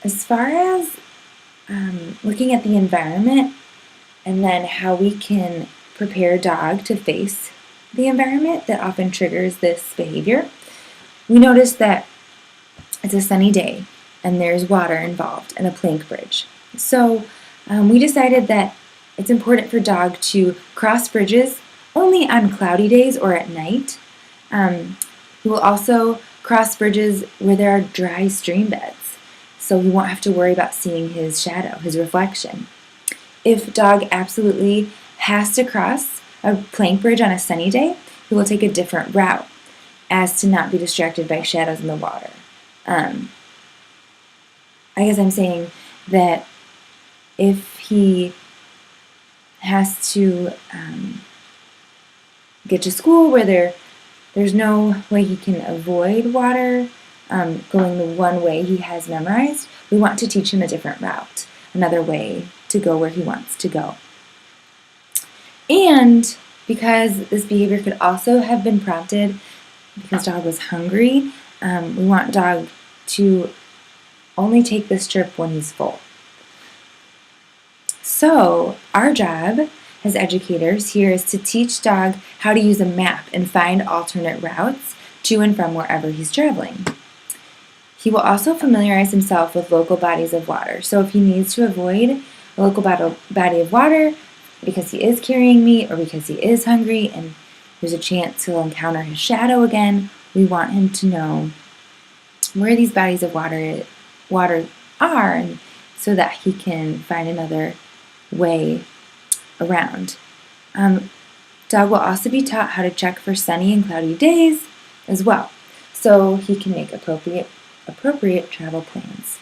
As far as looking at the environment and then how we can prepare a dog to face the environment that often triggers this behavior, we noticed that it's a sunny day and there's water involved and a plank bridge. So we decided that it's important for dog to cross bridges only on cloudy days or at night. He will also cross bridges where there are dry stream beds, so he won't have to worry about seeing his shadow, his reflection. If dog absolutely has to cross a plank bridge on a sunny day, he will take a different route as to not be distracted by shadows in the water. I guess I'm saying that if he has to get to school where there's no way he can avoid water going the one way he has memorized, we want to teach him a different route, another way to go where he wants to go. And because this behavior could also have been prompted because dog was hungry, we want dog to only take this trip when he's full. So our job as educators here is to teach dog how to use a map and find alternate routes to and from wherever he's traveling. He will also familiarize himself with local bodies of water. So if he needs to avoid a local body of water because he is carrying meat or because he is hungry and there's a chance he'll encounter his shadow again, we want him to know where these bodies of water are, and so that he can find another way around. Dog will also be taught how to check for sunny and cloudy days as well, so he can make appropriate travel plans.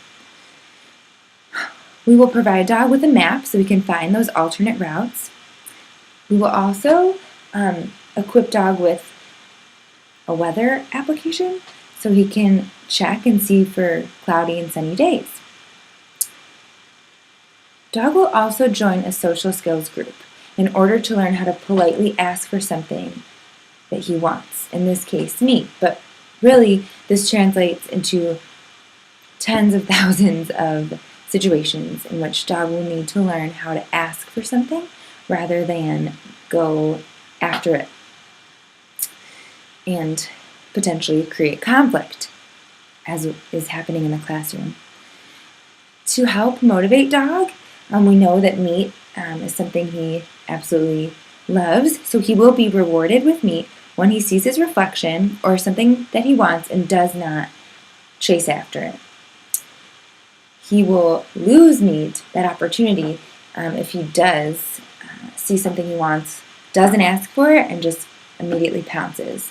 We will provide dog with a map so we can find those alternate routes. We will also equip dog with a weather application so he can check and see for cloudy and sunny days. Dog will also join a social skills group in order to learn how to politely ask for something that he wants, in this case, meat. But really, this translates into tens of thousands of situations in which dog will need to learn how to ask for something rather than go after it and potentially create conflict, as is happening in the classroom. To help motivate dog, we know that meat is something he absolutely loves, so he will be rewarded with meat when he sees his reflection or something that he wants and does not chase after it. He will lose meat, that opportunity, if he does see something he wants, doesn't ask for it, and just immediately pounces.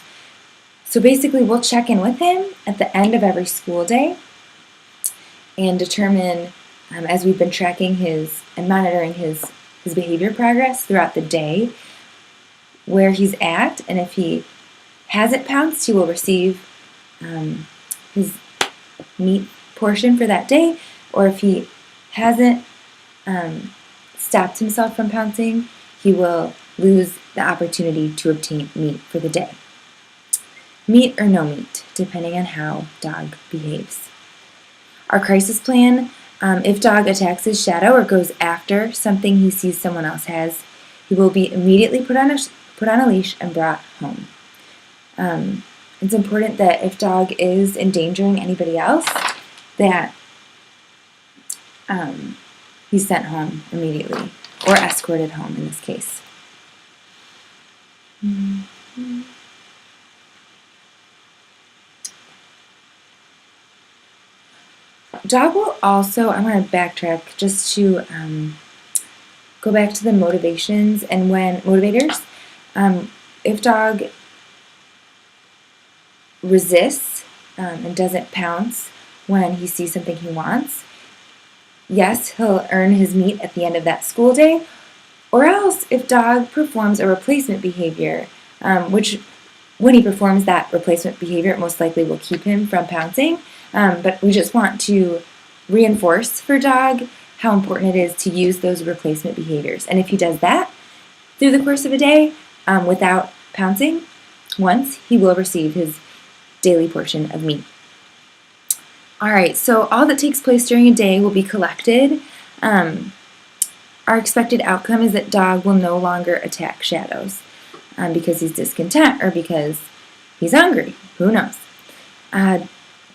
So basically, we'll check in with him at the end of every school day and determine, as we've been tracking and monitoring his behavior progress throughout the day, where he's at, and if he hasn't pounced, he will receive his meat portion for that day, or if he hasn't stopped himself from pouncing, he will lose the opportunity to obtain meat for the day. Meat or no meat, depending on how dog behaves. Our crisis plan, if dog attacks his shadow or goes after something he sees someone else has, he will be immediately put on a leash and brought home. It's important that if dog is endangering anybody else, that he's sent home immediately, or escorted home in this case. Mm-hmm. Dog will also, I want to backtrack just to go back to the motivations and motivators. If dog resists and doesn't pounce when he sees something he wants, yes, he'll earn his meat at the end of that school day. Or else, if dog performs a replacement behavior, which when he performs that replacement behavior, it most likely will keep him from pouncing. But we just want to reinforce for dog how important it is to use those replacement behaviors. And if he does that through the course of a day without pouncing once, he will receive his daily portion of meat. All right, so all that takes place during a day will be collected. Our expected outcome is that dog will no longer attack shadows because he's discontent or because he's hungry. Who knows?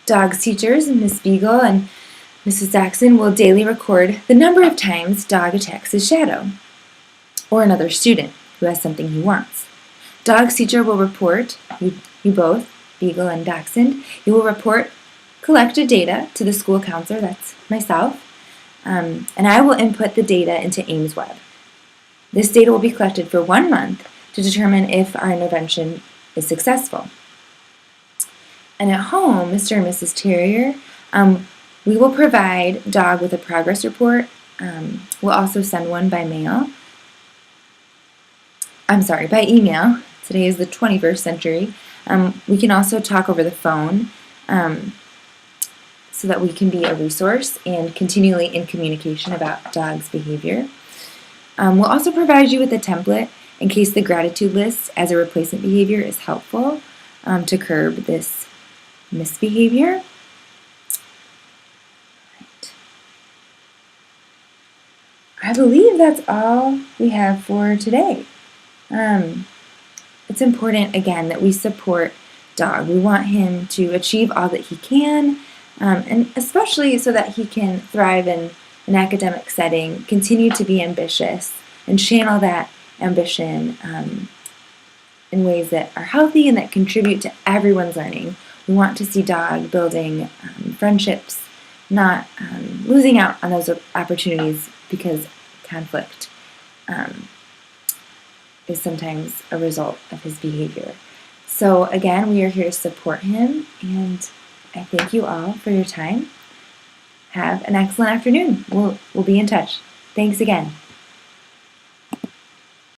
Dog's teachers, Miss Beagle and Mrs. Jackson, will daily record the number of times dog attacks his shadow or another student who has something he wants. Dog's teacher will report, you both, Beagle and Dachshund, you will report collected data to the school counselor, that's myself, and I will input the data into AimsWeb. This data will be collected for 1 month to determine if our intervention is successful. And at home, Mr. and Mrs. Terrier, we will provide dog with a progress report. We'll also send one by mail. By email. Today is the 21st century. We can also talk over the phone so that we can be a resource and continually in communication about dog's behavior. We'll also provide you with a template in case the gratitude list as a replacement behavior is helpful to curb this misbehavior. Right. I believe that's all we have for today. It's important, again, that we support dog. We want him to achieve all that he can, and especially so that he can thrive in an academic setting, continue to be ambitious, and channel that ambition in ways that are healthy and that contribute to everyone's learning. We want to see dog building friendships, not losing out on those opportunities because conflict is sometimes a result of his behavior. So again, we are here to support him, and I thank you all for your time. Have an excellent afternoon. We'll be in touch. Thanks again.